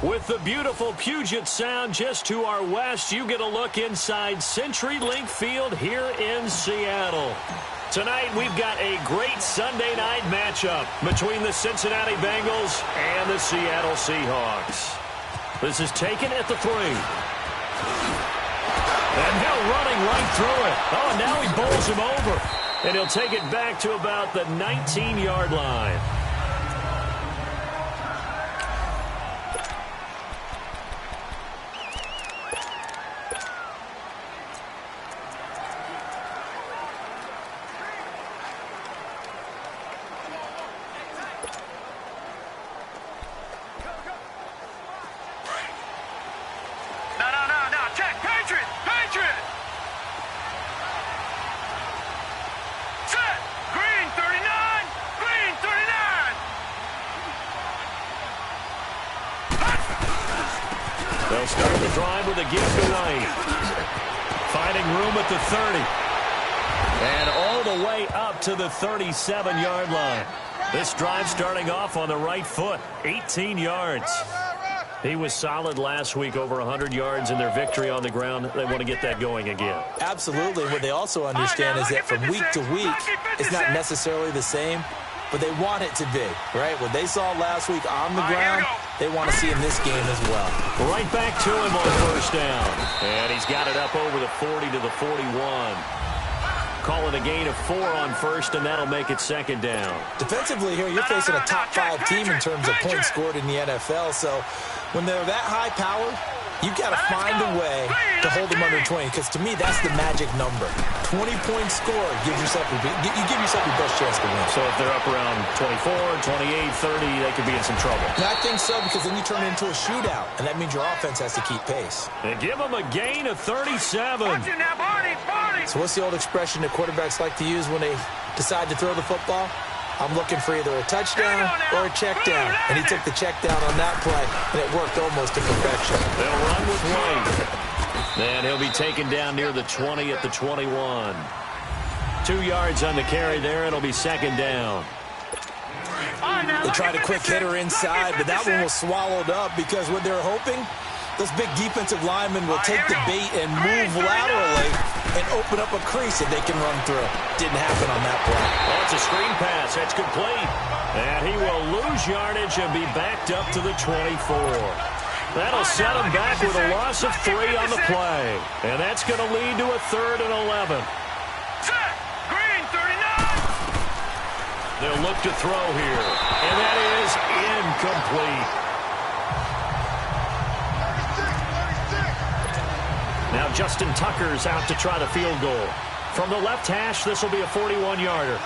With the beautiful Puget Sound just to our west, you get a look inside CenturyLink Field here in Seattle. Tonight, we've got a great Sunday night matchup between the Cincinnati Bengals and the Seattle Seahawks. This is taken at the 3. And now running right through it. Oh, and now he bowls him over. And he'll take it back to about the 19-yard line. They'll start the drive with a gift away. Finding room at the 30. And all the way up to the 37-yard line. This drive starting off on the right foot. 18 yards. He was solid last week, over 100 yards in their victory on the ground. They want to get that going again. Absolutely. What they also understand is that from week to week, it's not necessarily the same, but they want it to be, right? What they saw last week on the ground, they want to see in this game as well. Right back to him on first down. And he's got it up over the 40 to the 41. Calling a gain of 4 on first, and that'll make it second down. Defensively here, you're facing a top-5 team in terms of points scored in the NFL, so when they're that high-powered, you've got to find a way to hold them under 20, because to me, that's the magic number. 20 points scored, you give yourself your best chance to win. So if they're up around 24, 28, 30, they could be in some trouble. And I think so, because then you turn it into a shootout, and that means your offense has to keep pace. And give them a gain of 37. So what's the old expression that quarterbacks like to use when they decide to throw the football? I'm looking for either a touchdown or a check down. And he took the check down on that play, and it worked almost to perfection. They'll run with White. And he'll be taken down near the 20 at the 21. 2 yards on the carry there. It'll be second down. They tried a quick hitter inside, but that one was swallowed up because what they're hoping, those big defensive linemen will take the bait and move laterally and open up a crease that they can run through. Didn't happen on that play. Oh, it's a screen pass. That's complete. And he will lose yardage and be backed up to the 24. That'll set him back with a loss of 3 on the play. And that's going to lead to a 3rd and 11. Green, 39. They'll look to throw here. And that is incomplete. Now Justin Tucker's out to try the field goal. From the left hash, this will be a 41-yarder.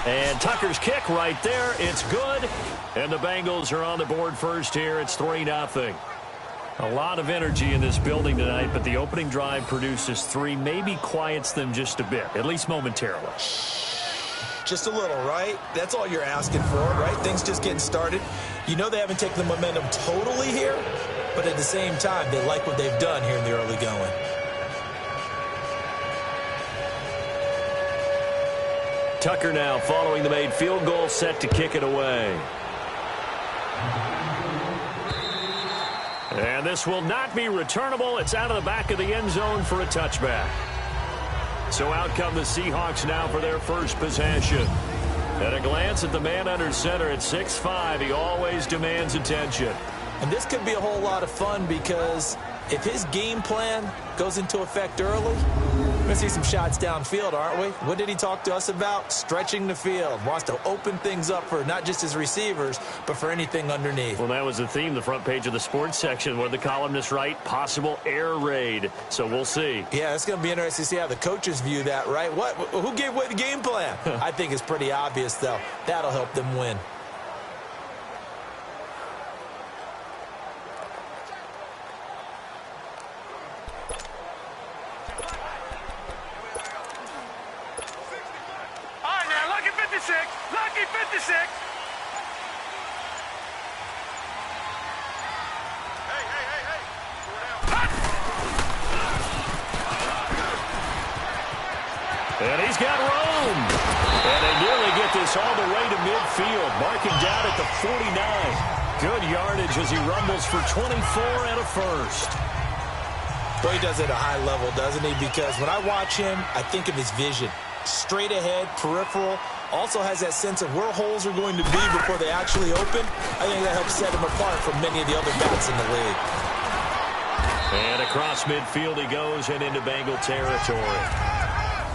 And Tucker's kick right there. It's good. And the Bengals are on the board first here. It's 3-0. A lot of energy in this building tonight, but the opening drive produces 3, maybe quiets them just a bit, at least momentarily. Just a little, right? That's all you're asking for, right? Things just getting started. You know they haven't taken the momentum totally here, but at the same time, they like what they've done here in the early going. Tucker now following the made field goal, set to kick it away. And this will not be returnable. It's out of the back of the end zone for a touchback. So out come the Seahawks now for their first possession. At a glance at the man under center at 6'5", he always demands attention. And this could be a whole lot of fun because if his game plan goes into effect early, we're going to see some shots downfield, aren't we? What did he talk to us about? Stretching the field. Wants to open things up for not just his receivers, but for anything underneath. Well, that was the theme, the front page of the sports section, where the columnists write possible air raid. So we'll see. Yeah, it's going to be interesting to see how the coaches view that, right? Who gave away the game plan? I think it's pretty obvious, though. That'll help them win. Lucky 56. And he's got room. And they nearly get get this all the way to midfield, marking down at the 49. Good yardage as he rumbles for 24 and a first. Boy, he does it at a high level, doesn't he? Because when I watch him, I think of his vision. Straight ahead, peripheral. Also has that sense of where holes are going to be before they actually open. I think that helps set him apart from many of the other backs in the league. And across midfield he goes and into Bengal territory.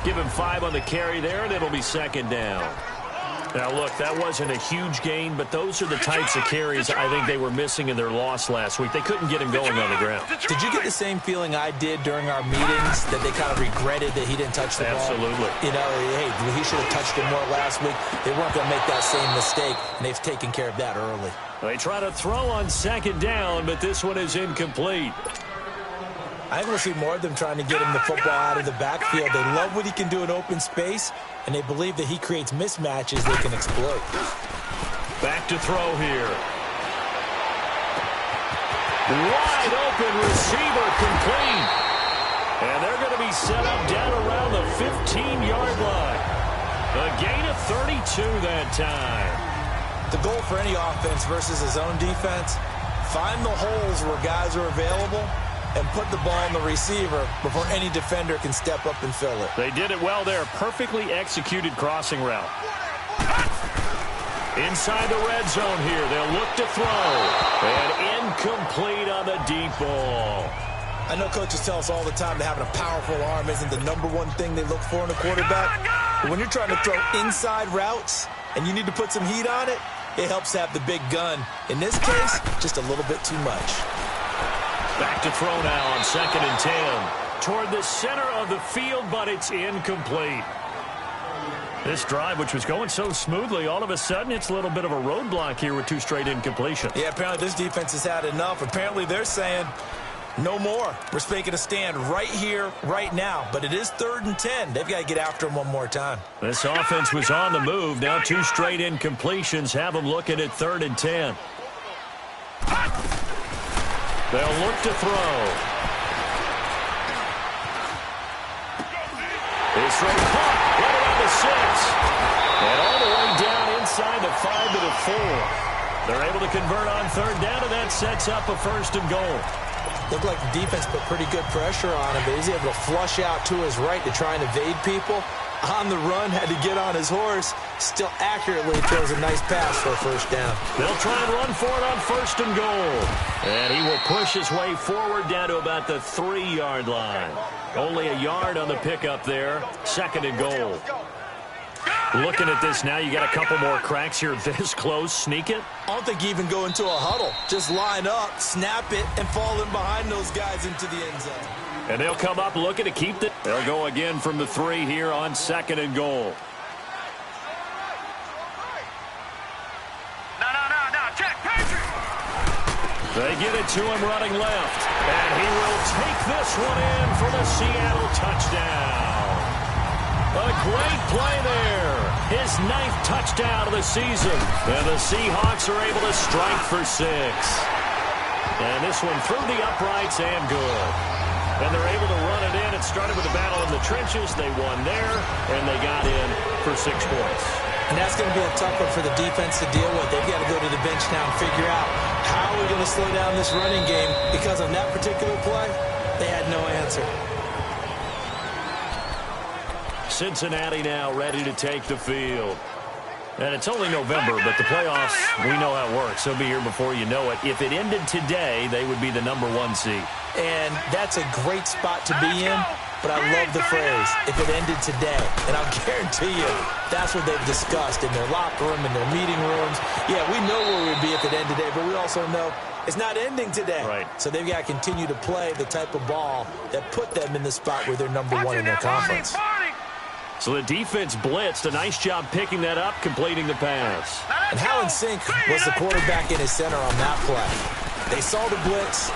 Give him 5 on the carry there, and it'll be second down. Now, look, that wasn't a huge gain, but those are the types of carries I think they were missing in their loss last week. They couldn't get him going on the ground. Did you get the same feeling I did during our meetings, that they kind of regretted that he didn't touch the ball? Absolutely. You know, hey, he should have touched it more last week. They weren't going to make that same mistake, and they've taken care of that early. They try to throw on second down, but this one is incomplete. I think we'll see more of them trying to get him the football out of the backfield. They love what he can do in open space, and they believe that he creates mismatches they can exploit. Back to throw here. Wide open receiver complete. And they're going to be set up down around the 15-yard line. A gain of 32 that time. The goal for any offense versus his own defense, find the holes where guys are available and put the ball on the receiver before any defender can step up and fill it. They did it well there. Perfectly executed crossing route. Inside the red zone here. They'll look to throw. And incomplete on the deep ball. I know coaches tell us all the time that having a powerful arm isn't the #1 thing they look for in a quarterback. But when you're trying to throw inside routes and you need to put some heat on it, it helps to have the big gun. In this case, just a little bit too much. Back to throw now on 2nd and 10. Toward the center of the field, but it's incomplete. This drive, which was going so smoothly, all of a sudden it's a little bit of a roadblock here with 2 straight incompletions. Yeah, apparently this defense has had enough. Apparently they're saying, no more. We're making a stand right here, right now. But it is 3rd and 10. They've got to get after him one more time. This offense was on the move. Now 2 straight incompletions have them looking at 3rd and 10. They'll look to throw. His throw caught right around the 6. And all the way down inside the 5 to the 4. They're able to convert on 3rd down, and that sets up a 1st and goal. Looked like the defense put pretty good pressure on him, but he's able to flush out to his right to try and evade people. On the run, had to get on his horse. Still accurately throws a nice pass for a 1st down. They'll try and run for it on 1st and goal. And he will push his way forward down to about the 3-yard line. Only a yard on the pickup there. 2nd and goal. Looking at this now, you got a couple more cracks here this close. Sneak it. I don't think you even go into a huddle. Just line up, snap it, and fall in behind those guys into the end zone. And they'll come up looking to keep it. They'll go again from the 3 here on 2nd and goal. No, check, Patrick. They get it to him running left. And he will take this one in for the Seattle touchdown. A great play there. His 9th touchdown of the season. And the Seahawks are able to strike for 6. And this one through the uprights and good. And they're able to run it in. It started with a battle in the trenches. They won there, and they got in for 6 points. And that's going to be a tough one for the defense to deal with. They've got to go to the bench now and figure out how we're going to slow down this running game, because on that particular play, they had no answer. Cincinnati now ready to take the field. And it's only November, but the playoffs, we know how it works. They'll be here before you know it. If it ended today, they would be the #1 seed. And that's a great spot to be in, but I love the phrase, if it ended today. And I'll guarantee you, that's what they've discussed in their locker room, in their meeting rooms. Yeah, we know where we'd be if it ended today, but we also know it's not ending today. Right. So they've got to continue to play the type of ball that put them in the spot where they're #1 in their conference. So the defense blitzed. A nice job picking that up, completing the pass. And how in sync was the quarterback in his center on that play? They saw the blitz,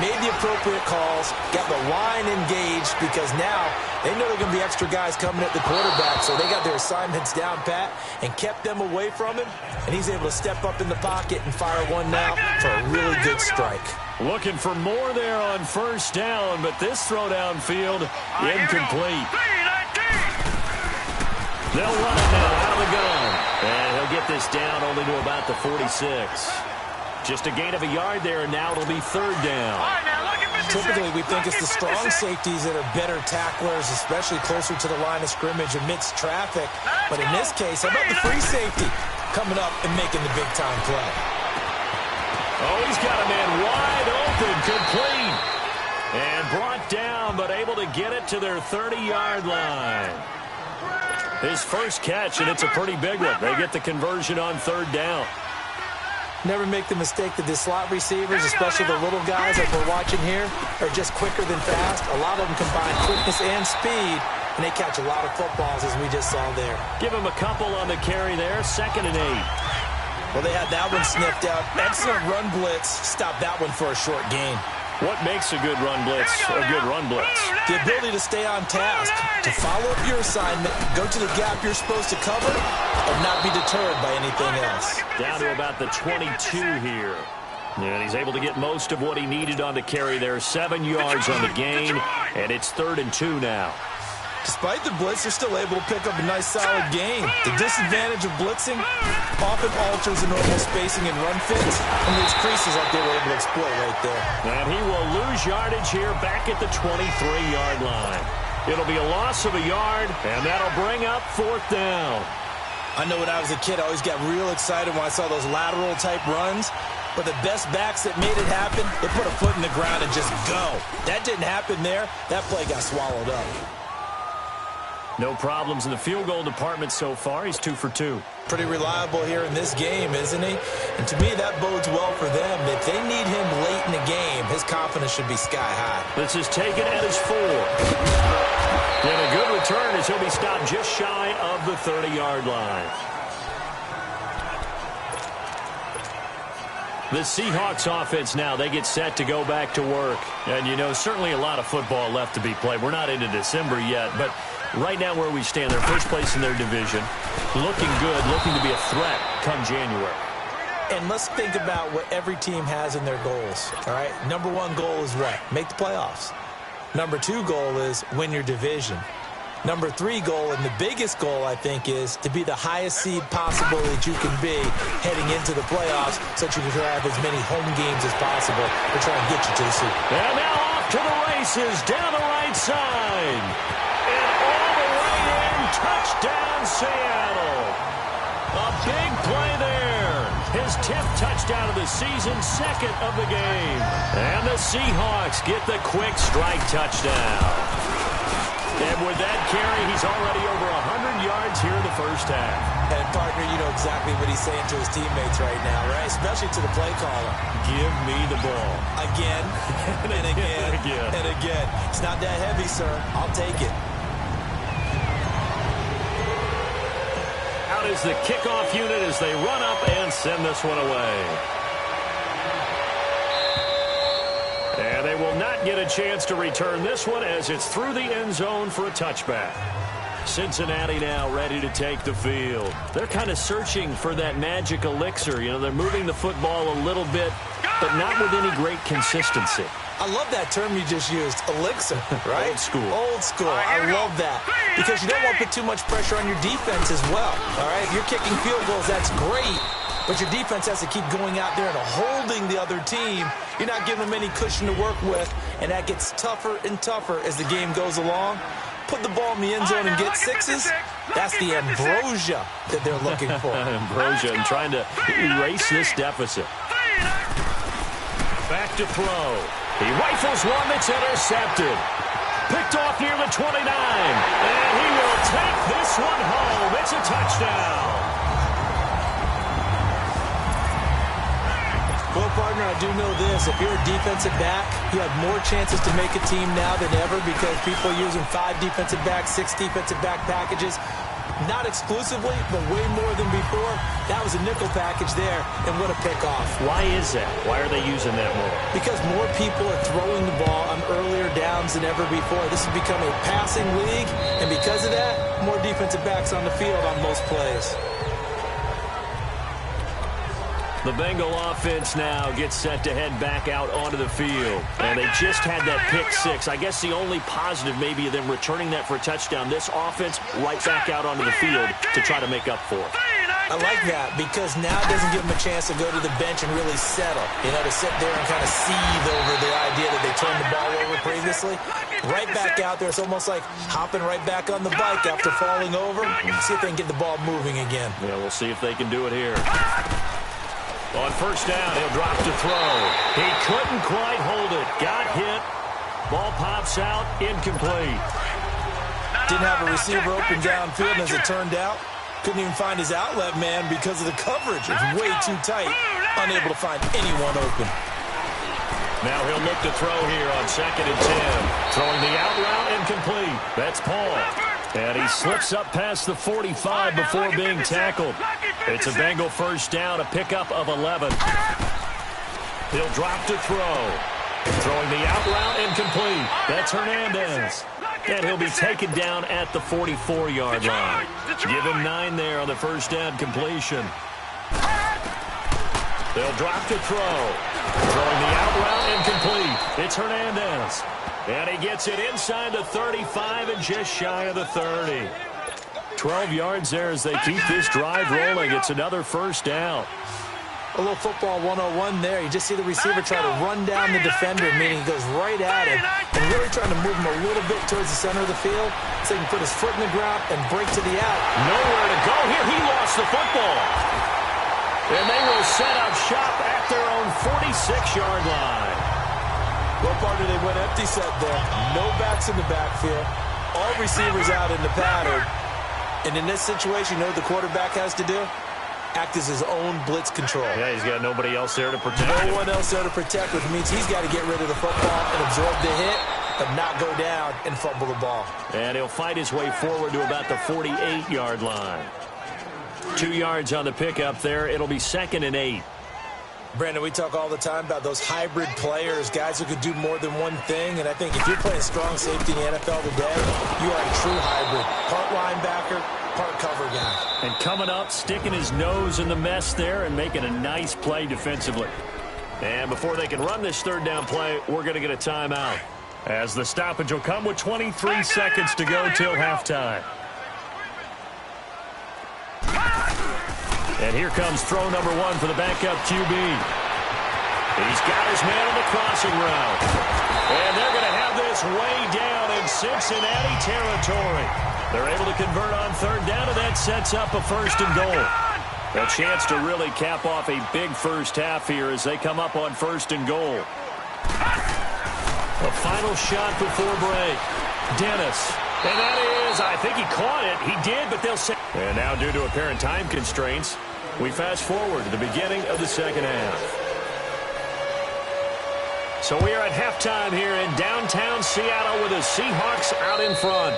made the appropriate calls, got the line engaged, because now they know there are going to be extra guys coming at the quarterback, so they got their assignments down pat and kept them away from him, and he's able to step up in the pocket and fire one now for a really good strike. Looking for more there on 1st down, but this throw downfield incomplete. They'll run it now out of the gun. get this down only to about the 46. Just a gain of a yard there, and now it'll be third down. Typically, we think it's the strong safeties that are better tacklers, especially closer to the line of scrimmage amidst traffic. But in this case, how about the free safety coming up and making the big-time play? Oh, he's got a man wide open, complete. And brought down, but able to get it to their 30-yard line. His first catch, and it's a pretty big one. They get the conversion on third down. Never make the mistake that the slot receivers, especially the little guys like we're watching here, are just quicker than fast. A lot of them combine quickness and speed, and they catch a lot of footballs, as we just saw there. Give him a couple on the carry there, 2nd and 8. Well, they had that one sniffed out. Excellent run blitz. Stop that one for a short gain. What makes a good run blitz a good run blitz? The ability to stay on task, to follow up your assignment, go to the gap you're supposed to cover, and not be deterred by anything else. Down to about the 22 here. And he's able to get most of what he needed on the carry there. 7 yards on the gain, and it's 3rd and 2 now. Despite the blitz, they're still able to pick up a nice solid gain. The disadvantage of blitzing often alters the normal spacing and run fits and leaves creases like they were able to exploit right there. And he will lose yardage here back at the 23-yard line. It'll be a loss of a yard, and that'll bring up 4th down. I know when I was a kid, I always got real excited when I saw those lateral-type runs. But the best backs that made it happen, they put a foot in the ground and just go. That didn't happen there. That play got swallowed up. No problems in the field goal department so far. He's 2 for 2. Pretty reliable here in this game, isn't he? And to me, that bodes well for them. If they need him late in the game, his confidence should be sky high. This is taken at his 4. And a good return as he'll be stopped just shy of the 30-yard line. The Seahawks offense now, they get set to go back to work. And, you know, certainly a lot of football left to be played. We're not into December yet, but right now where we stand, they're first place in their division. Looking good, looking to be a threat come January. And let's think about what every team has in their goals, all right? Number 1 goal is what? Make the playoffs. Number 2 goal is win your division. Number 3 goal, and the biggest goal, I think, is to be the highest seed possible that you can be heading into the playoffs so that you can have as many home games as possible to try and get you to the Super Bowl. And now off to the races down the right side. And all the way in, touchdown Seattle. A big play there. His 10th touchdown of the season, 2nd of the game. And the Seahawks get the quick strike touchdown. And with that carry, he's already over 100 yards here in the first half. And, partner, you know exactly what he's saying to his teammates right now, right? Especially to the play caller. Give me the ball. Again, and again, and again. It's not that heavy, sir. I'll take it. Out is the kickoff unit as they run up and send this one away. And they will not get a chance to return this one as it's through the end zone for a touchback. Cincinnati now ready to take the field. They're kind of searching for that magic elixir. You know, they're moving the football a little bit, but not with any great consistency. I love that term you just used, elixir, right? Old school. Old school. I love that. Because you don't want to put too much pressure on your defense as well, all right? If you're kicking field goals, that's great. But your defense has to keep going out there and holding the other team. You're not giving them any cushion to work with, and that gets tougher and tougher as the game goes along. Put the ball in the end zone and get 6s. That's the ambrosia that they're looking for. Ambrosia and trying to erase this deficit. Back to throw. He rifles one that's intercepted. Picked off near the 29. And he will take this one home. It's a touchdown. Well, partner, I do know this. If you're a defensive back, you have more chances to make a team now than ever because people are using 5 defensive backs, 6 defensive back packages. Not exclusively, but way more than before. That was a nickel package there, and what a pickoff. Why is that? Why are they using that more? Because more people are throwing the ball on earlier downs than ever before. This has become a passing league, and because of that, more defensive backs on the field on most plays. The Bengal offense now gets set to head back out onto the field. And they just had that pick 6. I guess the only positive maybe of them returning that for a touchdown. This offense right back out onto the field to try to make up for it. I like that because now it doesn't give them a chance to go to the bench and really settle. To sit there and kind of seethe over the idea that they turned the ball over previously. Right back out there. It's almost like hopping right back on the bike after falling over. See if they can get the ball moving again. Yeah, we'll see if they can do it here. On first down, he'll drop to throw. He couldn't quite hold it. Got hit. Ball pops out. Incomplete. Didn't have a receiver open downfield, and as it turned out, couldn't even find his outlet man because of the coverage. It's way too tight. Unable to find anyone open. Now he'll look to throw here on 2nd and 10. Throwing the out route incomplete. That's Paul. And he slips up past the 45 before being tackled. It's a Bengal first down, a pickup of 11. He'll drop to throw. Throwing the out route incomplete. That's Hernandez. And he'll be taken down at the 44-yard line. Give him 9 there on the first down completion. They'll drop to throw. Throwing the out route incomplete. It's Hernandez. And he gets it inside the 35 and just shy of the 30. 12 yards there as they keep this drive rolling. It's another first down. A little football 101 there. You just see the receiver try to run down the defender, meaning he goes right at him and really trying to move him a little bit towards the center of the field so he can put his foot in the ground and break to the out. Nowhere to go here. He lost the football. And they will set up shop at their own 46-yard line. What part did they went empty set there? No backs in the backfield. All receivers out in the pattern. And in this situation, you know what the quarterback has to do? Act as his own blitz control. Yeah, he's got nobody else there to protect him. No one else there to protect, which means he's got to get rid of the football and absorb the hit, but not go down and fumble the ball. And he'll fight his way forward to about the 48-yard line. 2 yards on the pickup there. It'll be 2nd and 8. Brandon, we talk all the time about those hybrid players, guys who can do more than one thing, and I think if you're playing strong safety in the NFL today, you are a true hybrid. Part linebacker, part cover guy. And coming up, sticking his nose in the mess there and making a nice play defensively. And before they can run this third down play, we're going to get a timeout, as the stoppage will come with 23 seconds to go till halftime. And here comes throw number 1 for the backup QB. He's got his man on the crossing route. And they're going to have this way down in Cincinnati territory. They're able to convert on third down, and that sets up a 1st and goal. A chance to really cap off a big first half here as they come up on 1st and goal. A final shot before break. Dennis. And that is, I think he caught it. He did, but they'll say. And now, due to apparent time constraints, we fast forward to the beginning of the second half. So we are at halftime here in downtown Seattle with the Seahawks out in front.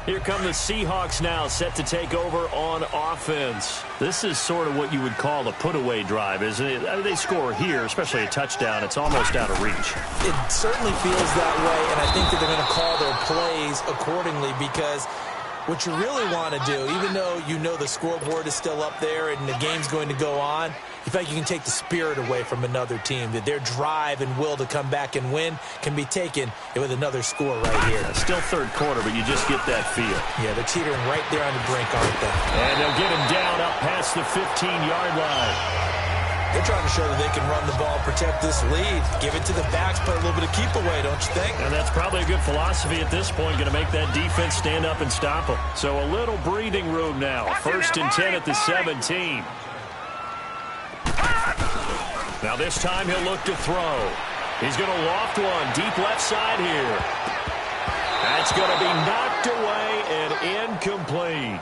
Here come the Seahawks now, set to take over on offense. This is sort of what you would call a put-away drive, isn't it? I mean, they score here, especially a touchdown. It's almost out of reach. It certainly feels that way, and I think that they're going to call their plays accordingly because what you really want to do, even though you know the scoreboard is still up there and the game's going to go on, you feel like you can take the spirit away from another team, that their drive and will to come back and win can be taken with another score right here. Still third quarter, but you just get that feel. Yeah, they're teetering right there on the brink, aren't they? And they'll get him down up past the 15-yard line. They're trying to show that they can run the ball, protect this lead. Give it to the backs, play a little bit of keep away, don't you think? And that's probably a good philosophy at this point, going to make that defense stand up and stop them. So a little breathing room now. 1st and 10 at the 17. Now this time he'll look to throw. He's going to loft one deep left side here. That's going to be knocked away and incomplete.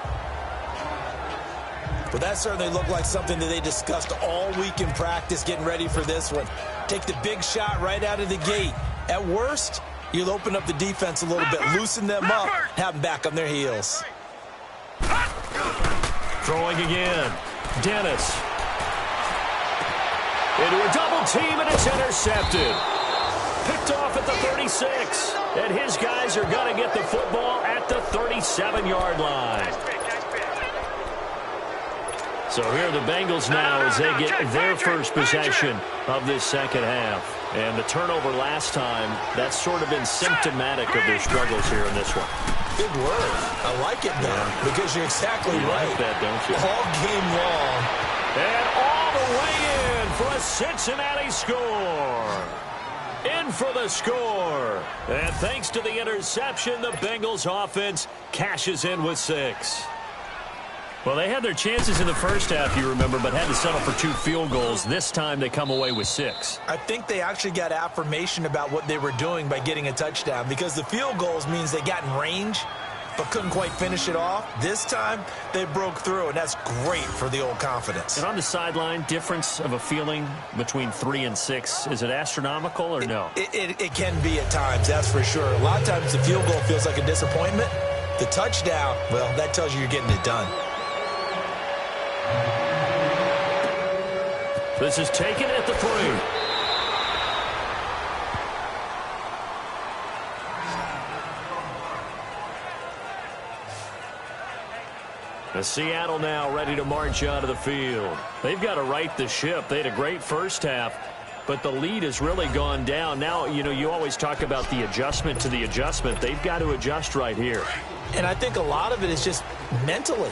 But that certainly looked like something that they discussed all week in practice getting ready for this one. Take the big shot right out of the gate. At worst, you'll open up the defense a little bit, loosen them up, have them back on their heels. Throwing again. Dennis. Into a double team, and it's intercepted. Picked off at the 36. And his guys are going to get the football at the 37-yard line. So here are the Bengals now as they get their first possession of this second half. And the turnover last time, that's sort of been symptomatic of their struggles here in this one. Good word. I like it now because you're exactly right. Like that, don't you? All game long. And all the way in for a Cincinnati score. In for the score. And thanks to the interception, the Bengals offense cashes in with 6. Well, they had their chances in the first half, you remember, but had to settle for 2 field goals. This time they come away with 6. I think they actually got affirmation about what they were doing by getting a touchdown because the field goals means they got in range but couldn't quite finish it off. This time they broke through, and that's great for the old confidence. And on the sideline, difference of a feeling between 3 and 6, is it astronomical or no? It can be at times, that's for sure. A lot of times the field goal feels like a disappointment. The touchdown, well, that tells you you're getting it done. This is taken at the 3. The Seattle now ready to march out of the field. They've got to right the ship. They had a great first half, but the lead has really gone down. Now, you always talk about the adjustment to the adjustment. They've got to adjust right here. And I think a lot of it is just mentally.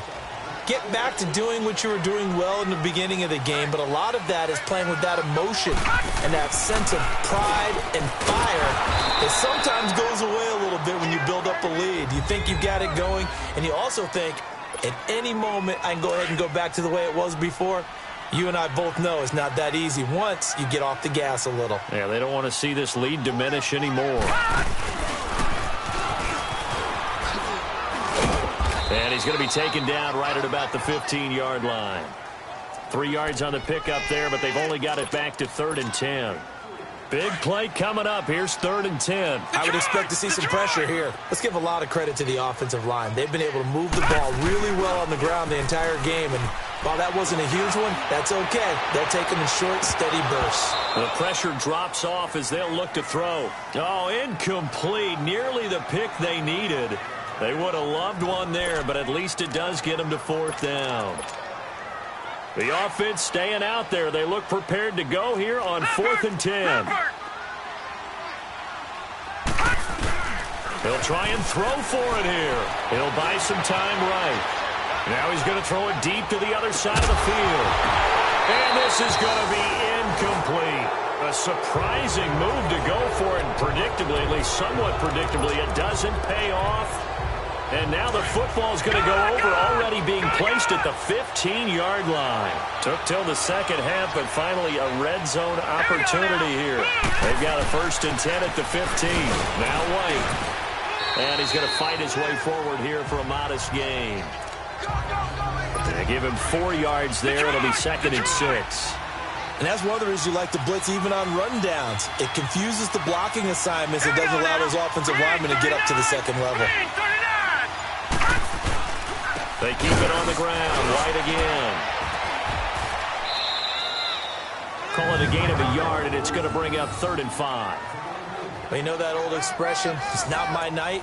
Get back to doing what you were doing well in the beginning of the game, but a lot of that is playing with that emotion and that sense of pride and fire that sometimes goes away a little bit when you build up a lead. You think you've got it going, and you also think at any moment I can go ahead and go back to the way it was before. You and I both know it's not that easy once you get off the gas a little. Yeah, they don't want to see this lead diminish anymore. And he's going to be taken down right at about the 15-yard line. 3 yards on the pickup there, but they've only got it back to 3rd and 10. Big play coming up. Here's 3rd and 10. I would expect to see some pressure here. Let's give a lot of credit to the offensive line. They've been able to move the ball really well on the ground the entire game, and while that wasn't a huge one, that's okay. They'll take them in short, steady bursts. The pressure drops off as they'll look to throw. Oh, incomplete. Nearly the pick they needed. They would have loved one there, but at least it does get them to 4th down. The offense staying out there. They look prepared to go here on 4th and 10. He'll try and throw for it here. He'll buy some time right. Now he's going to throw it deep to the other side of the field. And this is going to be incomplete. A surprising move to go for it, and predictably, at least somewhat predictably, it doesn't pay off. And now the football's going to go over, already being placed at the 15-yard line. Took till the second half, but finally a red zone opportunity here. They've got a 1st and 10 at the 15. Now White. And he's going to fight his way forward here for a modest gain. They give him 4 yards there. It'll be 2nd and 6. And that's one of the reasons you like to blitz even on rundowns. It confuses the blocking assignments. It doesn't allow those offensive linemen to get up to the second level. They keep it on the ground. White again. Call it a gain of a yard, and it's going to bring up 3rd and 5. Well, you know that old expression, it's not my night?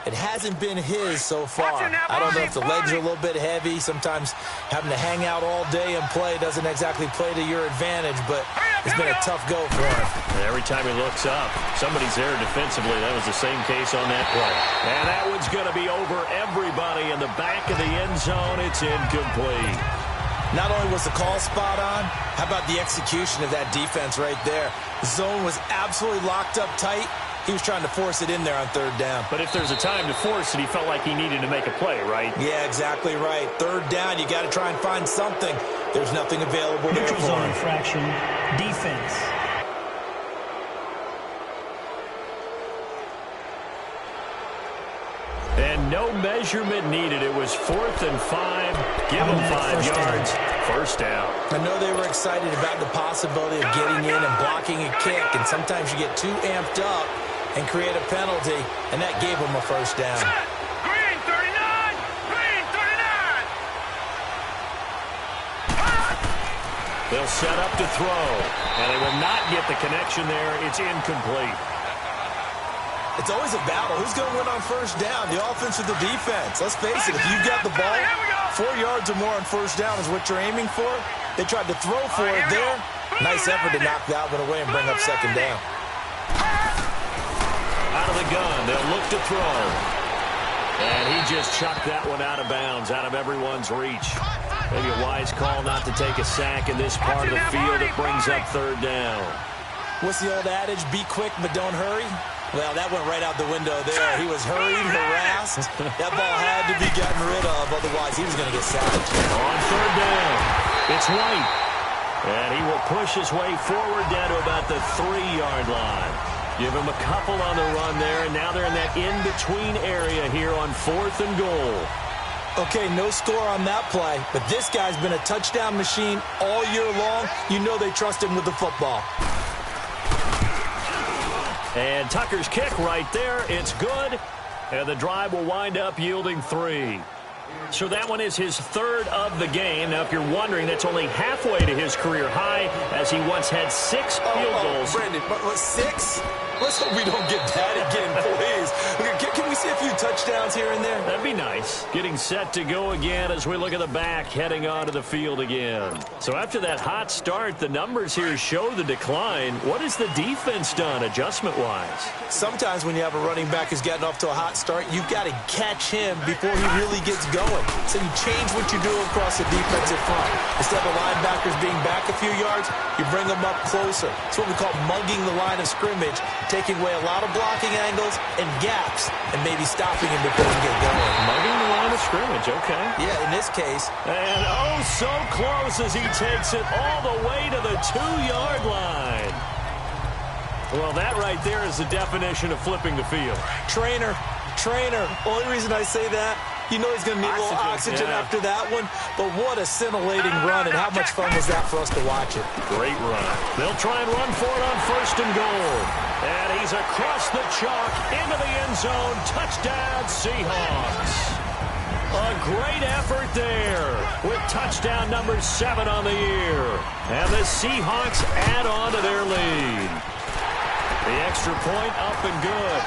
It hasn't been his so far. I don't know if the legs are a little bit heavy. Sometimes having to hang out all day and play doesn't exactly play to your advantage, but it's been a tough go for him. And every time he looks up, somebody's there defensively. That was the same case on that play. And that one's going to be over everybody in the back of the end zone. It's incomplete. Not only was the call spot on, how about the execution of that defense right there? The zone was absolutely locked up tight. He was trying to force it in there on 3rd down. But if there's a time to force it, he felt like he needed to make a play, right? Yeah, exactly right. 3rd down, you got to try and find something. There's nothing available there for him. Neutral zone infraction, defense. And no measurement needed. It was 4th and 5. Give them 5 yards. First down. I know they were excited about the possibility of getting in and blocking a kick, and sometimes you get too amped up and create a penalty, and that gave them a 1st down. Green 39! Green 39! They'll set up to throw, and they will not get the connection there. It's incomplete. It's always a battle. Who's going to win on 1st down, the offense or the defense? Let's face it, if you've got the ball, 4 yards or more on first down is what you're aiming for. They tried to throw for it there. Nice effort to knock that one away and bring up second down. Out of the gun, they'll look to throw. And he just chucked that one out of bounds, out of everyone's reach. Maybe a wise call not to take a sack in this part of the field. It brings up third down. What's the old adage? Be quick, but don't hurry. Well, that went right out the window there. He was hurried, harassed. That ball had to be gotten rid of, otherwise he was going to get savaged. On third down, it's White. And he will push his way forward down to about the 3-yard line. Give him a couple on the run there, and now they're in that in-between area here on 4th and goal. Okay, no score on that play, but this guy's been a touchdown machine all year long. You know they trust him with the football. And Tucker's kick right there. It's good. And the drive will wind up yielding 3. So that one is his 3rd of the game. Now, if you're wondering, that's only halfway to his career high, as he once had 6 field goals. Brandon, what, 6? Let's hope we don't get that again, please. Can we see a few touchdowns here and there? That'd be nice. Getting set to go again as we look at the back, heading onto the field again. So after that hot start, the numbers here show the decline. What has the defense done adjustment-wise? Sometimes when you have a running back who's gotten off to a hot start, you've got to catch him before he really gets going. So you change what you do across the defensive front. Instead of linebackers being back a few yards, you bring them up closer. It's what we call mugging the line of scrimmage, taking away a lot of blocking angles and gaps, and maybe stopping him before he gets going. Mugging the line of scrimmage, okay. Yeah, in this case. And oh, so close as he takes it all the way to the 2-yard line. Well, that right there is the definition of flipping the field. Trainer. Only reason I say that, you know he's going to need a little oxygen after that one. But what a scintillating run, and how much fun was that for us to watch it. Great run. They'll try and run for it on 1st and goal. And he's across the chalk into the end zone. Touchdown, Seahawks. A great effort there with touchdown number 7 on the year. And the Seahawks add on to their lead. The extra point up and good.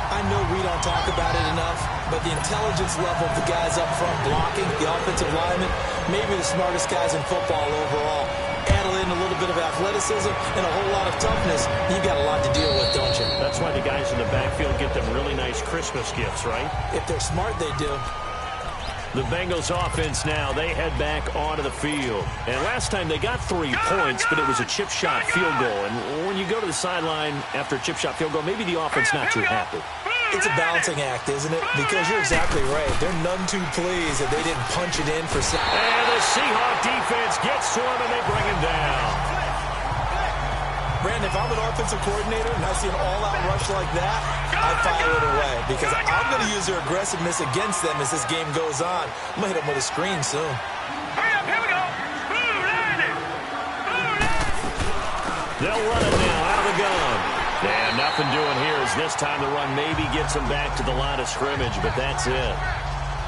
I know we don't talk about it enough, but the intelligence level of the guys up front blocking, the offensive linemen, maybe the smartest guys in football overall. Add in a little bit of athleticism and a whole lot of toughness, you've got a lot to deal with, don't you? That's why the guys in the backfield get them really nice Christmas gifts, right? If they're smart, they do. The Bengals offense now, they head back onto the field. And last time they got 3 points, but it was a chip shot field goal. And when you go to the sideline after a chip shot field goal, maybe the offense not too happy. It's a balancing act, isn't it? Because you're exactly right. They're none too pleased that they didn't punch it in for some. And the Seahawk defense gets to him and they bring him down. Brandon, if I'm an offensive coordinator and I see an all-out rush like that, I file it away because I'm going to use their aggressiveness against them as this game goes on. I'm going to hit them with a screen soon. Hurry up, here we go. Blue line. They'll run it now out of the gun. And nothing doing here as this time the run maybe gets them back to the line of scrimmage, but that's it.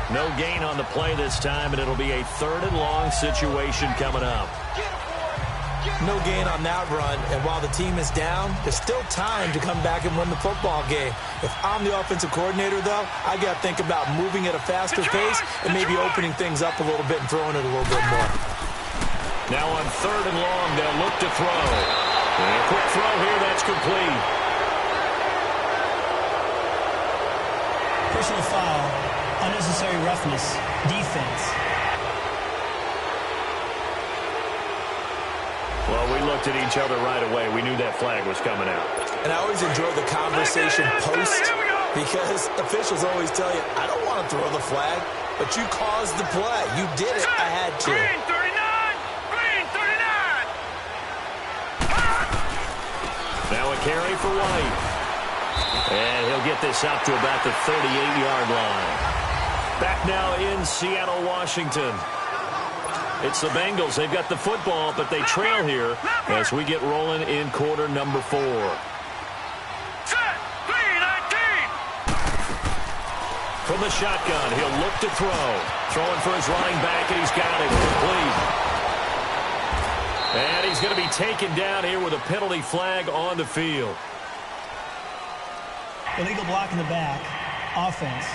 No gain on the play this time, and it'll be a 3rd and long situation coming up. No gain on that run, and while the team is down, there's still time to come back and win the football game. If I'm the offensive coordinator, though, I got to think about moving at a faster pace and maybe opening things up a little bit and throwing it a little bit more. Now on 3rd and long, they'll look to throw. And a quick throw here, that's complete. Personal foul, unnecessary roughness, defense. Well, we looked at each other right away. We knew that flag was coming out. And I always enjoy the conversation post because officials always tell you, I don't want to throw the flag, but you caused the play. You did it. I had to. Green 39. Green 39. Now a carry for White. And he'll get this up to about the 38-yard line. Back now in Seattle, Washington. It's the Bengals. They've got the football, but they trail here as we get rolling in quarter number 4. Set. 3-19. From the shotgun, he'll look to throw. Throwing for his running back, and he's got it complete. And he's going to be taken down here with a penalty flag on the field. Illegal block in the back. Offense.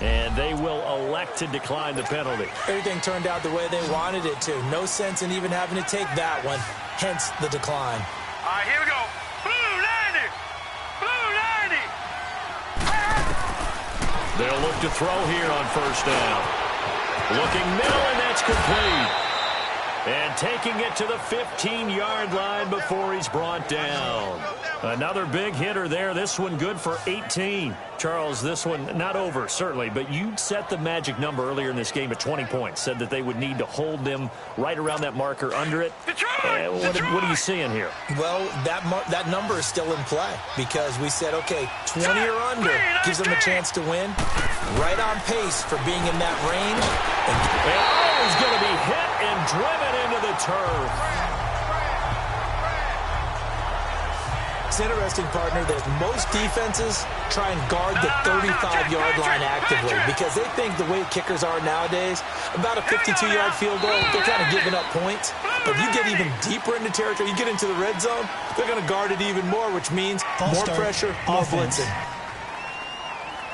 And they will elect to decline the penalty. Everything turned out the way they wanted it to. No sense in even having to take that one, hence the decline. All right, here we go. Blue 90. Blue 90. They'll look to throw here on first down. Looking middle, and that's complete. And taking it to the 15-yard line before he's brought down. Another big hitter there. This one good for 18. Charles, this one not over, certainly, but you set the magic number earlier in this game at 20 points. Said that they would need to hold them right around that marker under it. What are you seeing here? Well, that number is still in play because we said, okay, 20 or under gives them a chance to win. Right on pace for being in that range. And he's going to be hit and driven into the turf. It's interesting, partner, that most defenses try and guard the 35-yard line actively because they think the way kickers are nowadays, about a 52-yard field goal, they're kind of giving up points. But if you get even deeper into territory, you get into the red zone, they're going to guard it even more, which means more pressure, more blitzing.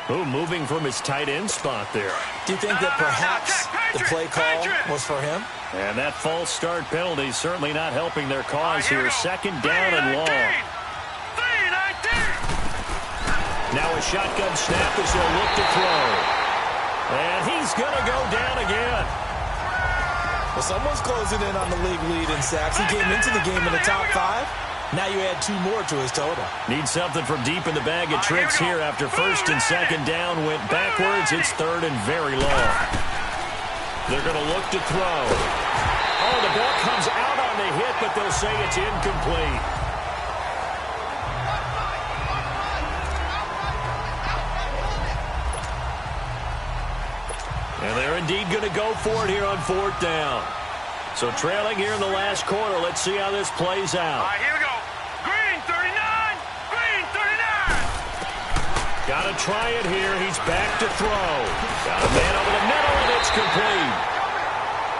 Oh, moving from his tight end spot there. Do you think that perhaps the play call was for him? And that false start penalty certainly not helping their cause here. Second down and long. Now a shotgun snap as they'll look to throw. And he's going to go down again. Well, someone's closing in on the league lead in sacks. He came into the game in the top 5. Now you add 2 more to his total. Need something from deep in the bag of tricks here after first and second down went backwards. It's third and very long. They're going to look to throw. Oh, the ball comes out on the hit, but they'll say it's incomplete. And they're indeed going to go for it here on fourth down. So trailing here in the last quarter. Let's see how this plays out. All right, here we go. Green 39. Green 39. Got to try it here. He's back to throw. Got a man over the middle, and it's complete.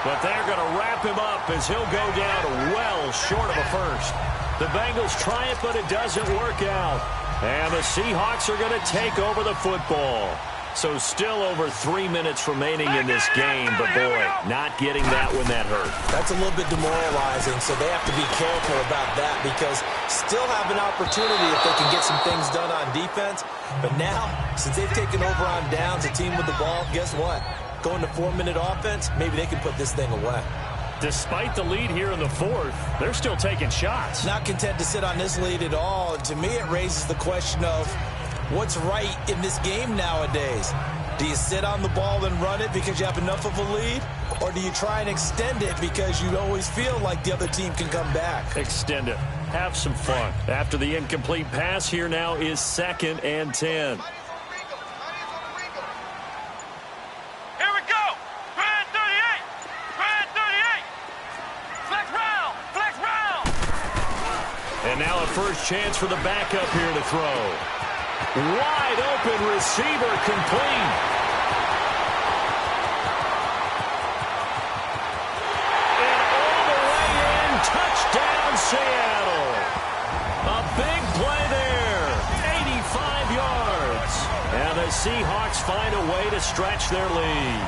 But they're going to wrap him up as he'll go down well short of a first. The Bengals try it, but it doesn't work out. And the Seahawks are going to take over the football. So still over 3 minutes remaining in this game, but boy, not getting that when that hurt. That's a little bit demoralizing, so they have to be careful about that because still have an opportunity if they can get some things done on defense. But now, since they've taken over on downs, a team with the ball, guess what? Going to 4-minute offense, maybe they can put this thing away. Despite the lead here in the fourth, they're still taking shots. Not content to sit on this lead at all. And to me, it raises the question of what's right in this game nowadays? Do you sit on the ball and run it because you have enough of a lead? Or do you try and extend it because you always feel like the other team can come back? Extend it. Have some fun. After the incomplete pass, here now is 2nd and 10. Here we go. Red 38. Red 38. Flex round. Flex round. And now a first chance for the backup here to throw. Wide open receiver complete. And all the way in, touchdown Seattle. A big play there, 85 yards. And the Seahawks find a way to stretch their lead.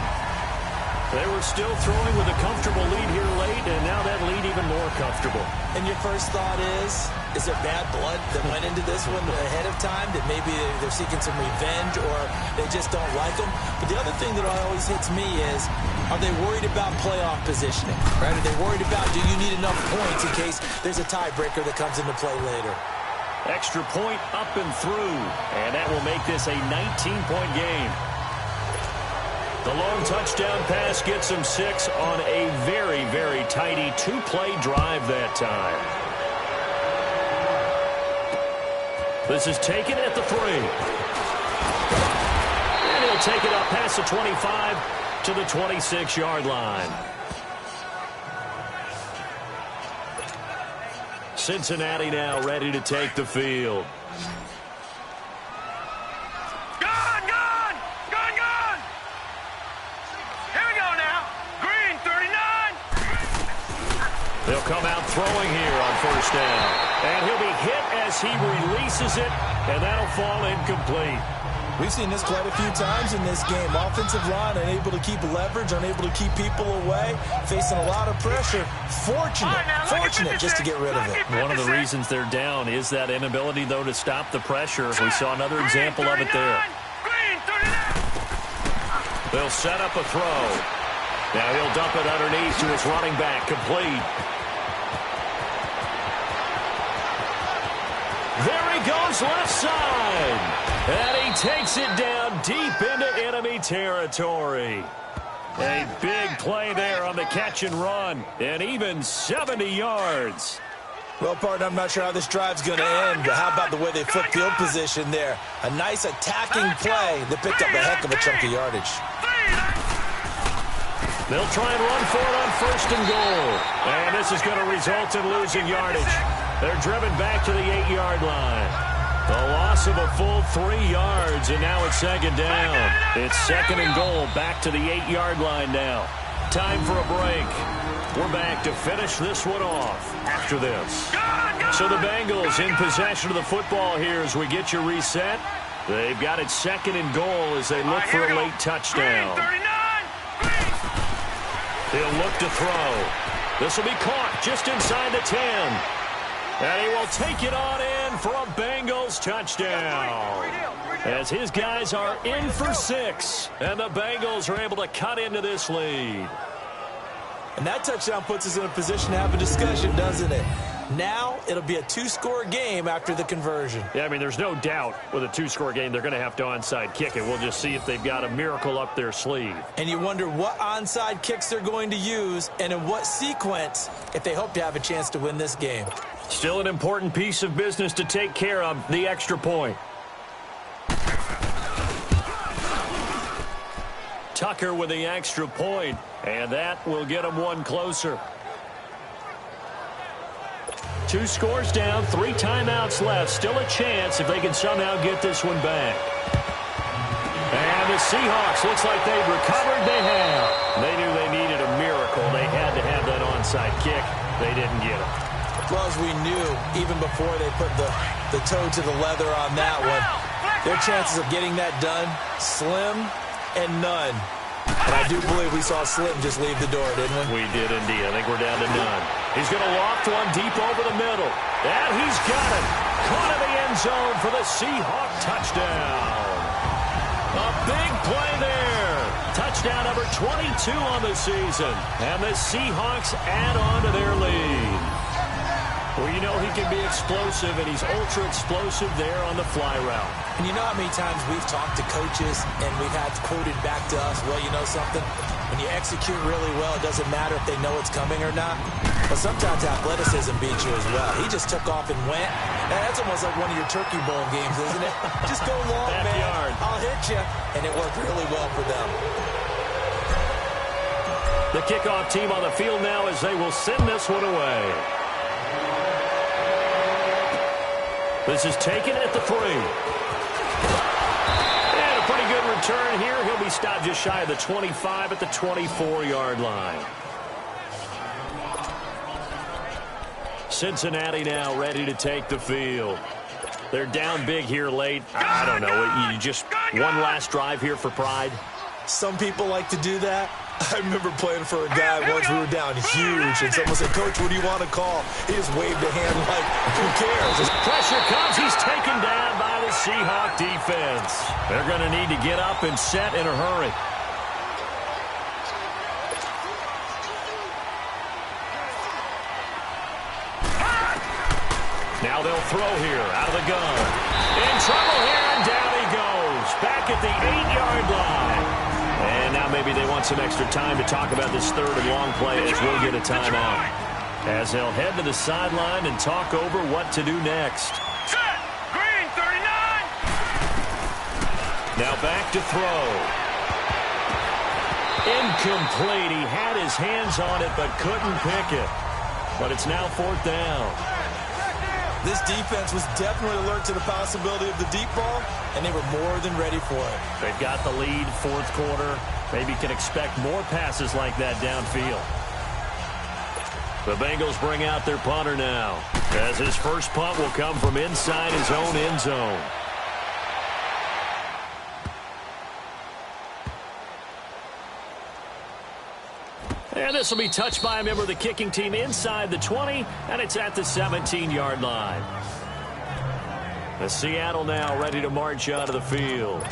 They were still throwing with a comfortable lead here late, and now that lead even more comfortable. And your first thought is there bad blood that went into this one ahead of time, that maybe they're seeking some revenge or they just don't like them? But the other thing that always hits me is, are they worried about playoff positioning? Right? Are they worried about, do you need enough points in case there's a tiebreaker that comes into play later? Extra point up and through, and that will make this a 19-point game. The long touchdown pass gets him 6 on a very, very tidy 2-play drive that time. This is taken at the 3. And he'll take it up past the 25 to the 26-yard line. Cincinnati now ready to take the field. Gone, gone, gone, gone. Here we go now. Green 39. They'll come out throwing here on first down. And he'll be hit as he releases it, and that'll fall incomplete. We've seen this quite a few times in this game. Offensive line unable to keep leverage, unable to keep people away, facing a lot of pressure. Fortunate just to get rid of it. One of the reasons they're down is that inability, though, to stop the pressure. We saw another example of it there. They'll set up a throw. Now he'll dump it underneath to his running back, complete. There he goes, left side. And he takes it down deep into enemy territory. A big play there on the catch and run, and even 70 yards. Well, partner, I'm not sure how this drive's going to end, but how about the way they flip field position there? A nice attacking play that picked up a heck of a chunk of yardage. They'll try and run for it on 1st and goal. And this is going to result in losing yardage. They're driven back to the 8-yard line. The loss of a full 3 yards, and now it's 2nd down. It's 2nd and goal, back to the 8-yard line now. Time for a break. We're back to finish this one off after this. So the Bengals in possession of the football here as we get you reset. They've got it 2nd and goal as they look for a late touchdown. He'll look to throw. This will be caught just inside the 10. And he will take it on in for a Bengals touchdown. As his guys are in for 6. And the Bengals are able to cut into this lead. And that touchdown puts us in a position to have a discussion, doesn't it? Now it'll be a 2-score game after the conversion. Yeah, I mean, there's no doubt with a 2-score game they're going to have to onside kick it. We'll just see if they've got a miracle up their sleeve. And you wonder what onside kicks they're going to use and in what sequence if they hope to have a chance to win this game. Still an important piece of business to take care of, the extra point. Tucker with the extra point, and that will get them one closer. 2 scores down, 3 timeouts left. Still a chance if they can somehow get this one back. And the Seahawks, looks like they've recovered. They have. They knew they needed a miracle. They had to have that onside kick. They didn't get it. Well, as we knew, even before they put the toe to the leather on that one, their chances of getting that done, slim and none. But I do believe we saw Slim just leave the door, didn't we? We did indeed. I think we're down to none. He's going to loft one deep over the middle. And he's got it. Caught in the end zone for the Seahawk touchdown. A big play there. Touchdown number 22 on the season. And the Seahawks add on to their lead. Well, you know he can be explosive, and he's ultra-explosive there on the fly route. And you know how many times we've talked to coaches and we've had quoted back to us, well, you know something? When you execute really well, it doesn't matter if they know it's coming or not. But sometimes athleticism beats you as well. He just took off and went. That's almost like one of your Turkey Bowl games, isn't it? Just go long, man. Yard. I'll hit you. And it worked really well for them. The kickoff team on the field now as they will send this one away. This is taken at the 3. And a pretty good return here. He'll be stopped just shy of the 25 at the 24-yard line. Cincinnati now ready to take the field. They're down big here late. I don't know. You just one last drive here for pride. Some people like to do that. I remember playing for a guy once. We were down huge, and someone said, "Coach, what do you want to call?" He just waved a hand like, who cares? As pressure comes, he's taken down by the Seahawk defense. They're going to need to get up and set in a hurry. Now they'll throw here out of the gun. In trouble here, and down he goes. Back at the 8-yard line. And now maybe they want some extra time to talk about this 3rd and long play as we'll get a timeout. As they'll head to the sideline and talk over what to do next. Set. Green 39. Now back to throw. Incomplete. He had his hands on it but couldn't pick it. But it's now 4th down. This defense was definitely alert to the possibility of the deep ball, and they were more than ready for it. They've got the lead, 4th quarter. Maybe can expect more passes like that downfield. The Bengals bring out their punter now, as his first punt will come from inside his own end zone. And this will be touched by a member of the kicking team inside the 20, and it's at the 17-yard line. The Seattle now ready to march out of the field.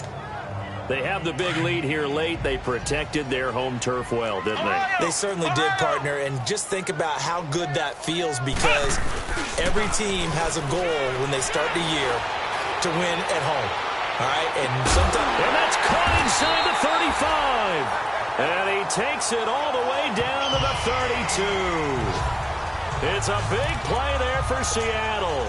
They have the big lead here late. They protected their home turf well, didn't they? They certainly did, partner. And just think about how good that feels, because every team has a goal when they start the year to win at home. All right? And sometimes... And that's caught inside the 35. And he takes it all the way down to the 32. It's a big play there for Seattle.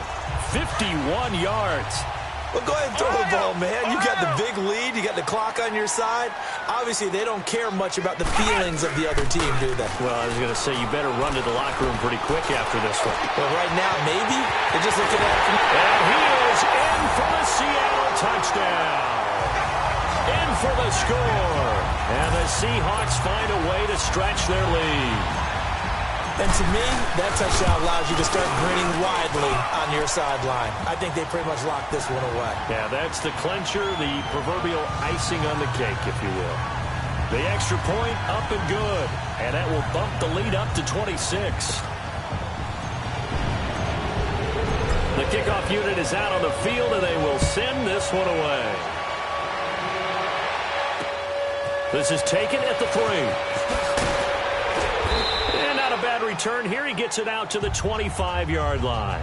51 yards. Well, go ahead and throw the ball, man. You got the big lead. You got the clock on your side. Obviously, they don't care much about the feelings of the other team, do they? Well, I was going to say, you better run to the locker room pretty quick after this one. Well, right now, maybe. They're just looking at it. And he is in for the Seattle touchdown. In for the score. And the Seahawks find a way to stretch their lead. And to me, that touchdown allows you to start grinning widely on your sideline. I think they pretty much locked this one away. Yeah, that's the clincher, the proverbial icing on the cake, if you will. The extra point up and good. And that will bump the lead up to 26. The kickoff unit is out on the field, and they will send this one away. This is taken at the 3. Bad return here. He gets it out to the 25-yard line.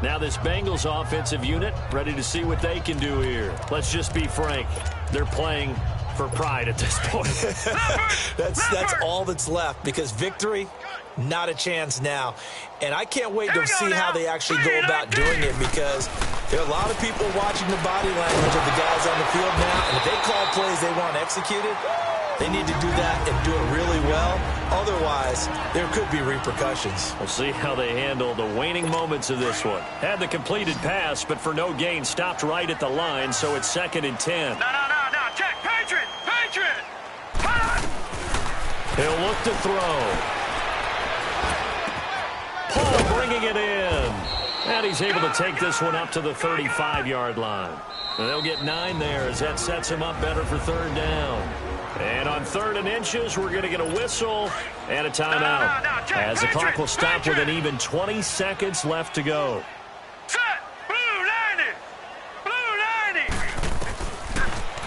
Now this Bengals offensive unit ready to see what they can do here. Let's just be frank. They're playing for pride at this point. That's all that's left, because victory, not a chance now. And I can't wait to see how they actually go about doing it, because there are a lot of people watching the body language of the guys on the field now, and if they call plays they want executed, they need to do that and do it really well. Otherwise, there could be repercussions. We'll see how they handle the waning moments of this one. Had the completed pass, but for no gain, stopped right at the line, so it's 2nd and 10. No. Check. Patriot. He'll look to throw. Paul bringing it in. And he's able to take this one up to the 35-yard line. And they'll get 9 there as that sets him up better for 3rd down. And on 3rd and inches, we're going to get a whistle and a timeout. As the clock will stop with an even 20 seconds left to go. Set. Blue 90.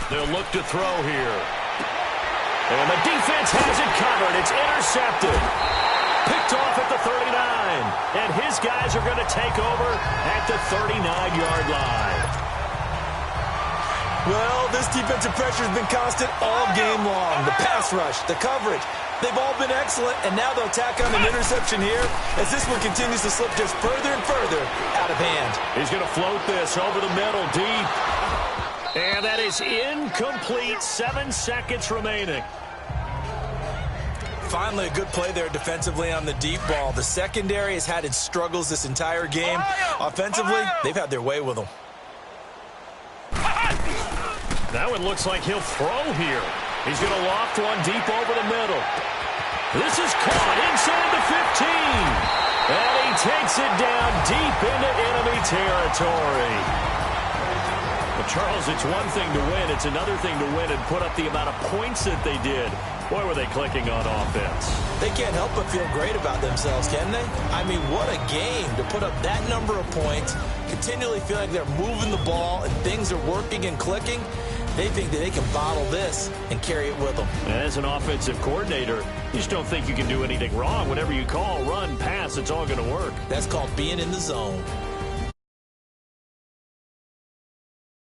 They'll look to throw here. And the defense has it covered. It's intercepted. Picked off at the 39. And his guys are going to take over at the 39-yard line. Well, this defensive pressure has been constant all game long. The pass rush, the coverage, they've all been excellent, and now they'll tack on an interception here as this one continues to slip just further and further out of hand. He's going to float this over the middle deep. And that is incomplete. 7 seconds remaining. Finally, a good play there defensively on the deep ball. The secondary has had its struggles this entire game. Offensively, they've had their way with them. That one looks like he'll throw here. He's going to loft one deep over the middle. This is caught inside the 15. And he takes it down deep into enemy territory. Well, Charles, it's one thing to win. It's another thing to win and put up the amount of points that they did. Boy, were they clicking on offense. They can't help but feel great about themselves, can they? I mean, what a game to put up that number of points, continually feel like they're moving the ball and things are working and clicking. They think that they can bottle this and carry it with them. As an offensive coordinator, you just don't think you can do anything wrong. Whatever you call, run, pass, it's all going to work. That's called being in the zone.